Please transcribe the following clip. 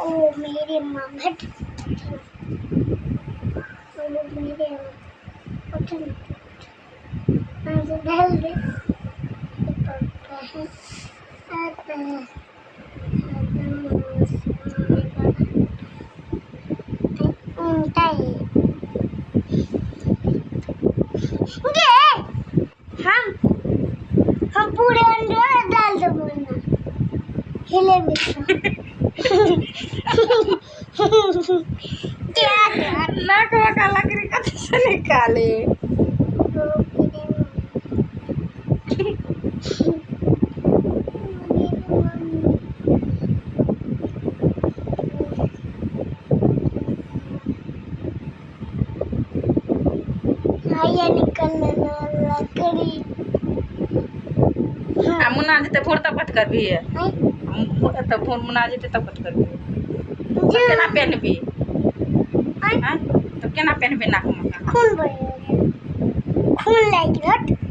ओ मेरे मामा मेरे डाल दे हम पूरे अंडे डाल दो वरना हिले क्या नाक वाका लकड़ी कहाँ से निकाले? आया निकलना लकड़ी मुन्ना जी फोन तब कट कर भी है तब फोन मुन्ना जी तब कट कर भी केना पहनबी तो केना पहनबी नाक में खून लाग